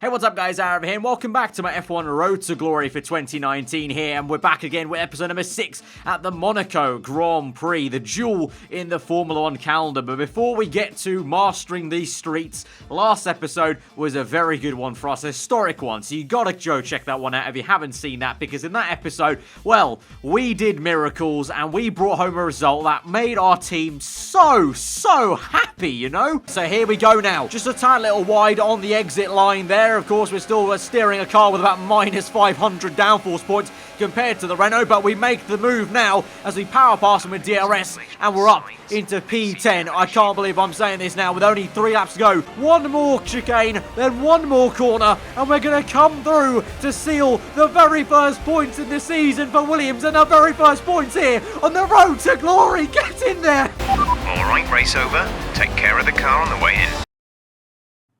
Hey, what's up guys, aarava here, and welcome back to my F1 Road to Glory for 2019 here, and we're back again with episode number 6 at the Monaco Grand Prix, the jewel in the Formula 1 calendar. But before we get to mastering these streets, last episode was a very good one for us, a historic one, so you gotta go check that one out if you haven't seen that, because in that episode, well, we did miracles, and we brought home a result that made our team so happy, you know? So here we go now, just a tiny little wide on the exit line there. Of course, we're still steering a car with about minus 500 downforce points compared to the Renault, but we make the move now as we power past them with DRS, and we're up into P10. I can't believe I'm saying this now with only 3 laps to go. One more chicane, then one more corner, and we're going to come through to seal the very first points in the season for Williams, and the very first points here on the road to glory. Get in there! Alright, race over. Take care of the car on the way in.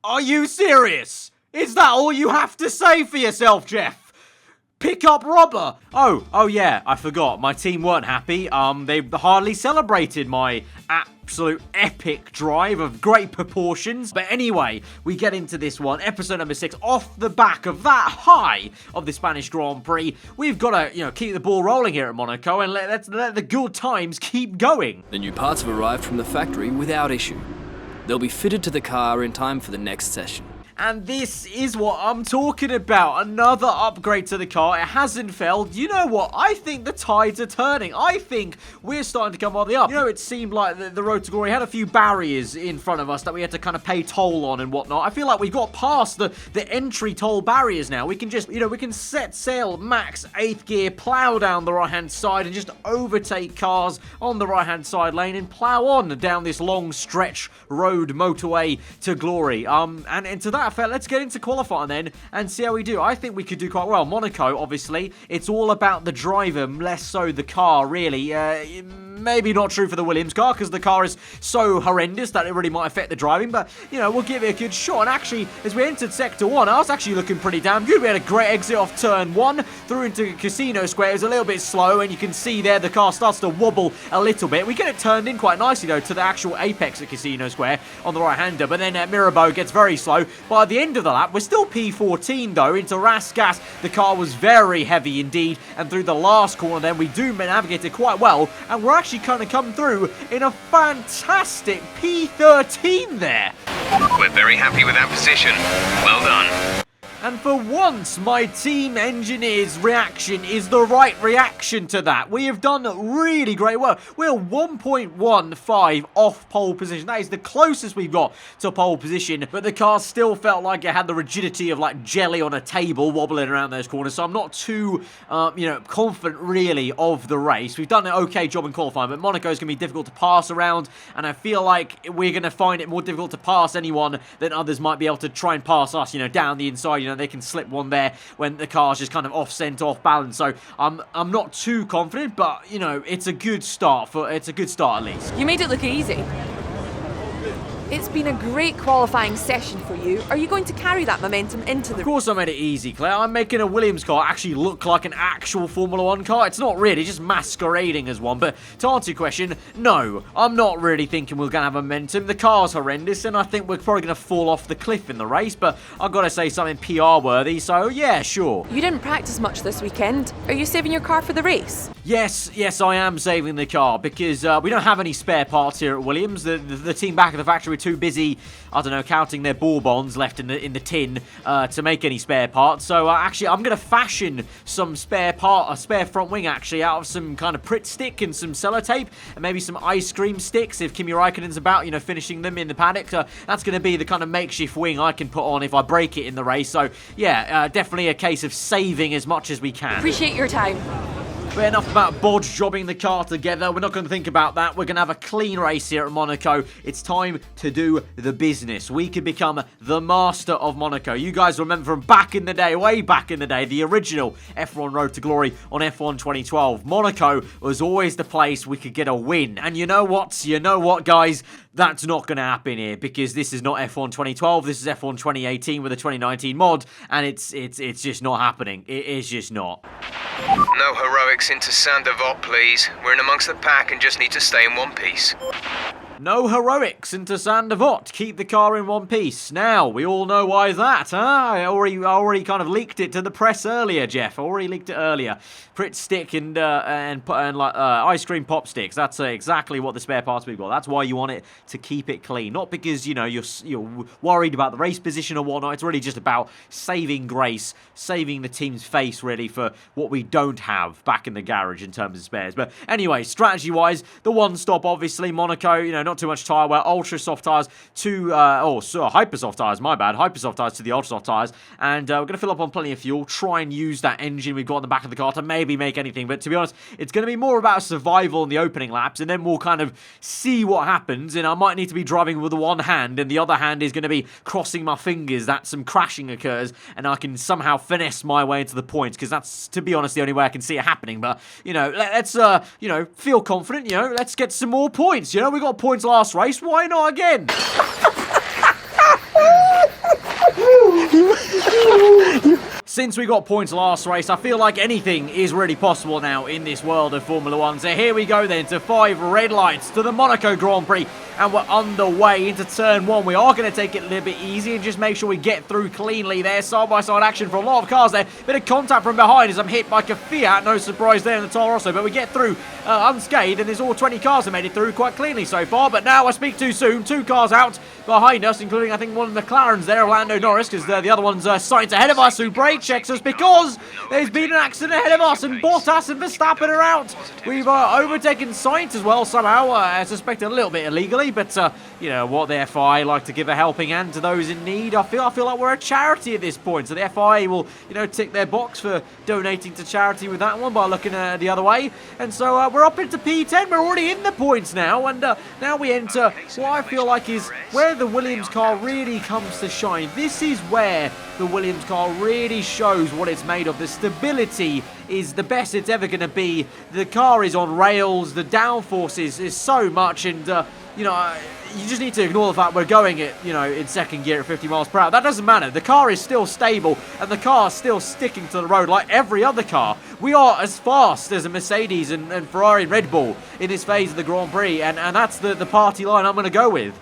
Are you serious? Is that all you have to say for yourself, Jeff? Pick up rubber. Oh yeah, I forgot. My team weren't happy. They hardly celebrated my absolute epic drive of great proportions. But anyway, we get into this one, episode number 6, off the back of that high of the Spanish Grand Prix. We've got to, keep the ball rolling here at Monaco and let the good times keep going. The new parts have arrived from the factory without issue. They'll be fitted to the car in time for the next session. And this is what I'm talking about. Another upgrade to the car. It hasn't failed. You know what? I think the tides are turning. I think we're starting to come on the up. You know, it seemed like the road to glory had a few barriers in front of us that we had to kind of pay toll on and whatnot. I feel like we got past the entry toll barriers now. We can just, we can set sail, max 8th gear, plow down the right-hand side and just overtake cars on the right-hand side lane and plow on down this long stretch road motorway to glory. And to that, let's get into qualifying then and see how we do. I think we could do quite well. Monaco, obviously, it's all about the driver, less so the car, really. Maybe not true for the Williams car because the car is so horrendous that it really might affect the driving, but, we'll give it a good shot. And actually, as we entered Sector 1, I was actually looking pretty damn good. We had a great exit off Turn 1 through into Casino Square. It was a little bit slow, and you can see there the car starts to wobble a little bit. We get it turned in quite nicely, though, to the actual apex at Casino Square on the right-hander, but then Mirabeau gets very slow. By the end of the lap, we're still P14, though, into Rasgas. The car was very heavy indeed, and through the last corner, then we do navigate it quite well, and we're actually kind of come through in a fantastic P13 there. We're very happy with that position. Well done. And for once, my team engineer's reaction is the right reaction to that. We have done really great work. We're 1.15 off pole position. That is the closest we've got to pole position, but the car still felt like it had the rigidity of like jelly on a table wobbling around those corners, so I'm not too, confident really of the race. We've done an okay job in qualifying, but Monaco is going to be difficult to pass around, and I feel like we're going to find it more difficult to pass anyone than others might be able to try and pass us, down the inside. They can slip one there when the car's just kind of off centre, off balance. So I'm not too confident, but it's a good start at least. You made it look easy. It's been a great qualifying session for you. Are you going to carry that momentum into the... Of course I made it easy, Claire. I'm making a Williams car actually look like an actual Formula 1 car. It's not really, just masquerading as one. But to answer your question, no, I'm not really thinking we're going to have momentum. The car's horrendous, and I think we're probably going to fall off the cliff in the race. But I've got to say something PR-worthy, so yeah, sure. You didn't practice much this weekend. Are you saving your car for the race? Yes, I am saving the car because we don't have any spare parts here at Williams. The team back at the factory too busy, counting their ball bonds left in the tin to make any spare parts. So actually, I'm going to fashion some spare front wing actually out of some kind of Pritt stick and some sellotape and maybe some ice cream sticks if Kimi Raikkonen's about, finishing them in the paddock. So that's going to be the kind of makeshift wing I can put on if I break it in the race. So yeah, definitely a case of saving as much as we can. Appreciate your time. But enough about bodge jobbing the car together. We're not going to think about that. We're going to have a clean race here at Monaco. It's time to do the business. We could become the master of Monaco. You guys remember from back in the day, way back in the day, the original F1 Road to Glory on F1 2012. Monaco was always the place we could get a win. And you know what? Guys? That's not going to happen here because this is not F1 2012. This is F1 2018 with a 2019 mod, and it's just not happening. It is just not. No heroics into Saint-Devote, please. We're in amongst the pack and just need to stay in one piece. No heroics into Sandevot. Keep the car in one piece. Now, we all know why that, huh? I already kind of leaked it to the press earlier, Jeff. I already leaked it earlier. Prit stick and ice cream pop sticks. That's exactly what the spare parts we've got. That's why you want it to keep it clean. Not because, you know, you're worried about the race position or whatnot. It's really just about saving grace, saving the team's face, really, for what we don't have back in the garage in terms of spares. But anyway, strategy-wise, the one-stop, obviously, Monaco, you know, not too much tyre wear, ultra-soft tyres to, hyper-soft tyres, my bad, hyper-soft tyres to the ultra-soft tyres, and we're going to fill up on plenty of fuel, try and use that engine we've got in the back of the car to maybe make anything, but to be honest, it's going to be more about survival in the opening laps, and then we'll kind of see what happens, and I might need to be driving with the one hand, and the other hand is going to be crossing my fingers that some crashing occurs, and I can somehow finesse my way into the points, because that's, to be honest, the only way I can see it happening. But, you know, let's, you know, feel confident, you know, let's get some more points, you know, we got points last race, why not again? Since we got points last race, I feel like anything is really possible now in this world of Formula 1. So here we go then to 5 red lights to the Monaco Grand Prix. And we're underway into turn 1. We are going to take it a little bit easy and just make sure we get through cleanly there. Side-by-side action for a lot of cars there. Bit of contact from behind as I'm hit by a Fiat. No surprise there in the Toro Rosso. But we get through unscathed, and there's all 20 cars that made it through quite cleanly so far. But now I speak too soon. 2 cars out behind us, including, I think, one of the McLarens there, Lando Norris, because the other one's Sainz ahead of us, who brake checks us because there's been an accident ahead of us, and Bottas and Verstappen are out. We've overtaken Sainz as well somehow, I suspect a little bit illegally, but you know what, the FIA like to give a helping hand to those in need. I feel like we're a charity at this point, so the FIA will, you know, tick their box for donating to charity with that one by looking the other way. And so we're up into P10. We're already in the points now, and now we enter what I feel like is where the Williams car really comes to shine. This is where the Williams car really shows what it's made of. The stability is the best it's ever going to be. The car is on rails. The downforce is so much, and you know, you just need to ignore the fact we're going at, you know, in second gear at 50 miles per hour. That doesn't matter. The car is still stable, and the car is still sticking to the road like every other car. We are as fast as a Mercedes and Ferrari and Red Bull in this phase of the Grand Prix, and that's the party line I'm going to go with.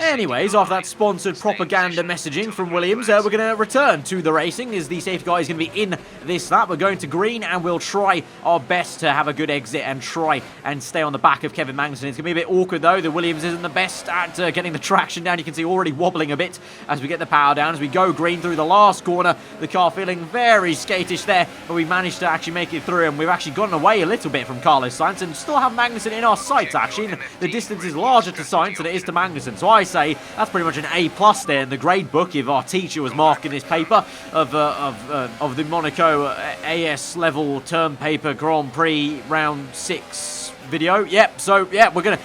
Anyways, after that sponsored propaganda messaging from Williams, we're going to return to the racing as the safety car is going to be in this lap. We're going to green, and we'll try our best to have a good exit and try and stay on the back of Kevin Magnussen. It's going to be a bit awkward, though. The Williams isn't the best at getting the traction down. You can see already wobbling a bit as we get the power down. As we go green through the last corner, the car feeling very skatish there, but we managed to actually make it through, and we've actually gotten away a little bit from Carlos Sainz and still have Magnussen in our sights, actually. The distance is larger to Sainz than it is to Magnussen, so I say that's pretty much an A+ there in the grade book if our teacher was marking this paper of the Monaco AS level term paper Grand Prix round 6 video. Yep, so yeah, we're gonna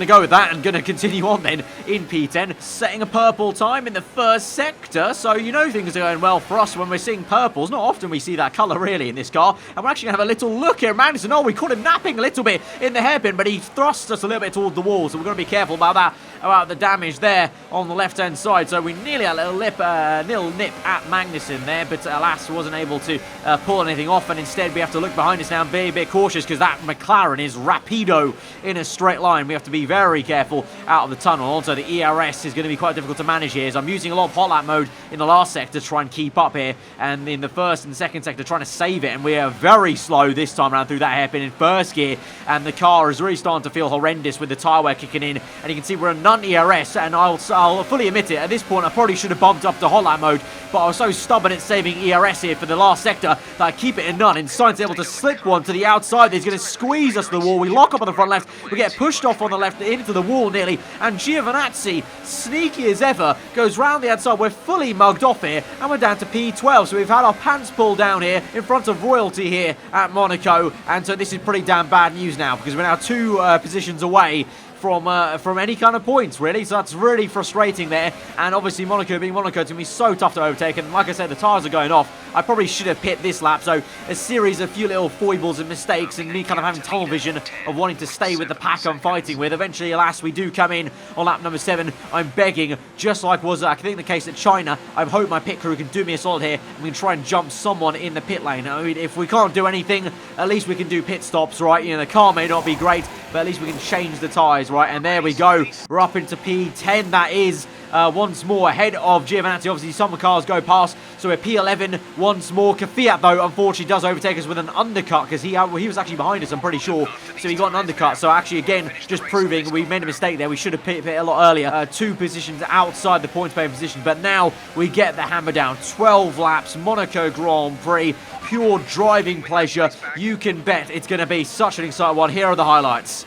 go with that and gonna continue on then in P10, setting a purple time in the first sector. So you know things are going well for us when we're seeing purples. Not often we see that colour really in this car, and we're actually gonna have a little look here. Magnussen, oh, we caught him napping a little bit in the hairpin, but he thrust us a little bit towards the wall, so we're gonna be careful about that, about the damage there on the left hand side. So we nearly had a little nip at Magnussen there, but alas wasn't able to pull anything off, and instead we have to look behind us now and be a bit cautious because that McLaren is rapido in a straight line. We have to be very careful out of the tunnel. Also, the ERS is going to be quite difficult to manage here, as I'm using a lot of hot lap mode in the last sector to try and keep up here, and in the first and second sector trying to save it, and we are very slow this time around through that hairpin in first gear, and the car is really starting to feel horrendous with the tyre wear kicking in, and you can see we're a non-ERS, and I'll fully admit it, at this point I probably should have bumped up to hot lap mode, but I was so stubborn at saving ERS here for the last sector that I keep it in none, and Sainz able to slip one to the outside. He's going to squeeze us to the wall. We lock up on the front left, we get pushed off on the left into the wall nearly, and Giovinazzi, sneaky as ever, goes round the outside. We're fully mugged off here, and we're down to P12, so we've had our pants pulled down here in front of royalty here at Monaco, and so this is pretty damn bad news now, because we're now 2 positions away from any kind of points, really. So that's really frustrating there. And obviously, Monaco being Monaco, it's going to be so tough to overtake. And like I said, the tyres are going off. I probably should have pit this lap. So a series of few little foibles and mistakes, and me kind of having tunnel vision of wanting to stay with the pack I'm fighting with. Eventually, alas, we do come in on lap number 7. I'm begging, just like was I think the case at China. I hope my pit crew can do me a solid here, and we can try and jump someone in the pit lane. I mean, if we can't do anything, at least we can do pit stops, right? You know, the car may not be great, but at least we can change the tyres is, right? And there we go. We're up into P10. That is once more ahead of Giovanni. Obviously, some cars go past, so we're P11 once more. Kvyat, though, unfortunately does overtake us with an undercut because he was actually behind us, I'm pretty sure. So he got an undercut. So actually, again, just proving we made a mistake there. We should have pit a lot earlier. 2 positions outside the points paying position. But now we get the hammer down. 12 laps, Monaco Grand Prix. Pure driving pleasure. You can bet it's going to be such an exciting one. Here are the highlights.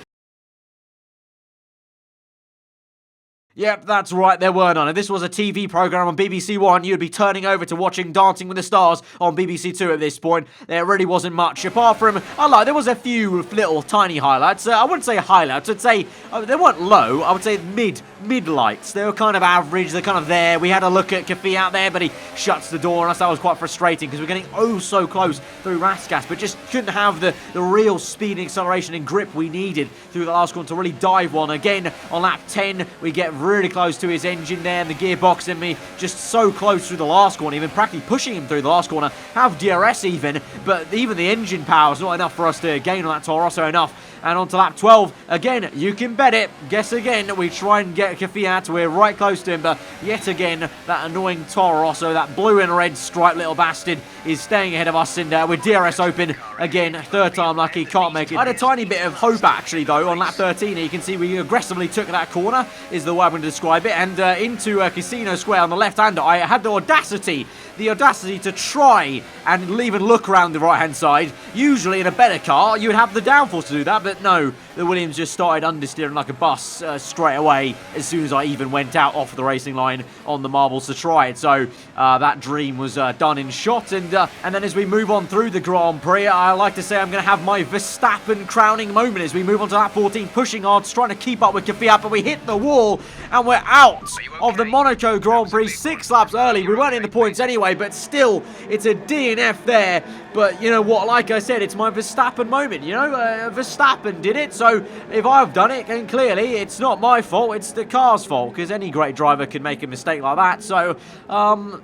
Yep, that's right, there were none. If this was a TV programme on BBC One, you'd be turning over to watching Dancing with the Stars on BBC Two at this point. There really wasn't much, apart from, there was a few little tiny highlights. I wouldn't say highlights, I'd say, they weren't low, I would say mid-lights. They were kind of average, they're kind of there. We had a look at Kvyat there, but he shuts the door on us. That was quite frustrating, because we're getting oh so close through Rasgas, but just couldn't have the real speed and acceleration and grip we needed through the last corner to really dive one. Again, on lap 10, we get really close to his engine there and the gearbox in me, just so close through the last corner, even practically pushing him through the last corner. Have DRS even, but even the engine power is not enough for us to gain on that Toro Rosso enough. And on to lap 12, again, you can bet it. Guess again, we try and get Kvyat. We're right close to him, but yet again, that annoying Toro Rosso, that blue and red striped little bastard, is staying ahead of us. And with DRS open, again, third time lucky, can't make it. I had a tiny bit of hope, actually, though, on lap 13. You can see we aggressively took that corner, is the way I'm going to describe it, and into Casino Square on the left-hander. I had the audacity to try and even look around the right-hand side. Usually, in a better car, you would have the downforce to do that, but no, the Williams just started understeering like a bus straight away as soon as I even went out off the racing line on the marbles to try it. So that dream was done in shot. And then as we move on through the Grand Prix, I like to say I'm going to have my Verstappen crowning moment as we move on to lap 14, pushing hard, trying to keep up with Kvyat, but we hit the wall and we're out of the Monaco Grand Prix 6 laps early. We weren't in the points anyway, but still, it's a DNF there. But you know what, like I said, it's my Verstappen moment, you know, Verstappen did it, so if I've done it, then clearly it's not my fault, it's the car's fault, because any great driver could make a mistake like that. So,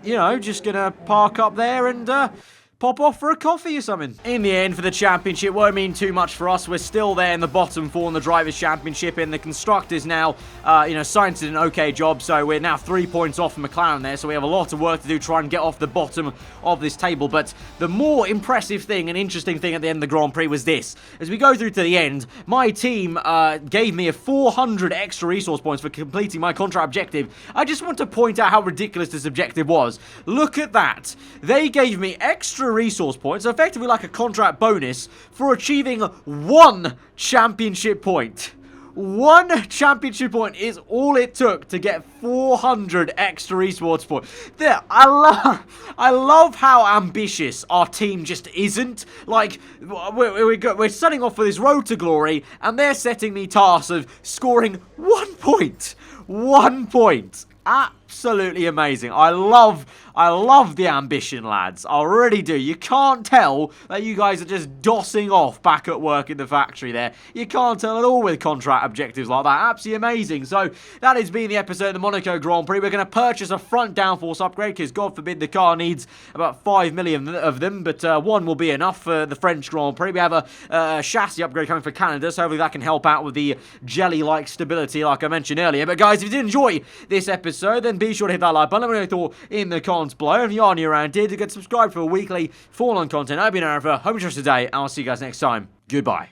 you know, just gonna park up there and pop off for a coffee or something. In the end, for the championship, won't mean too much for us. We're still there in the bottom 4 in the Drivers' Championship, and the Constructors now, Sainz did an okay job, so we're now 3 points off McLaren there, so we have a lot of work to do, try and get off the bottom of this table. But the more impressive thing and interesting thing at the end of the Grand Prix was this. As we go through to the end, my team gave me a 400 extra resource points for completing my contract objective. I just want to point out how ridiculous this objective was. Look at that. They gave me extra resource points, effectively like a contract bonus, for achieving 1 championship point. 1 championship point is all it took to get 400 extra resource points. There, I love how ambitious our team just isn't. Like, we're setting off for this road to glory, and they're setting me tasks of scoring 1 point. 1 point. Absolutely amazing. I love the ambition, lads. I really do. You can't tell that you guys are just dossing off back at work in the factory there. You can't tell at all with contract objectives like that. Absolutely amazing. So that has been the episode of the Monaco Grand Prix. We're going to purchase a front downforce upgrade because, God forbid, the car needs about 5 million of them, but 1 will be enough for the French Grand Prix. We have a chassis upgrade coming for Canada, so hopefully that can help out with the jelly-like stability like I mentioned earlier. But guys, if you did enjoy this episode, then be sure to hit that like button. Let me know your thought in the comments below. If you are new around here, to get subscribed for weekly Fall On content. I've been aarava. Hope you enjoyed today, and I'll see you guys next time. Goodbye.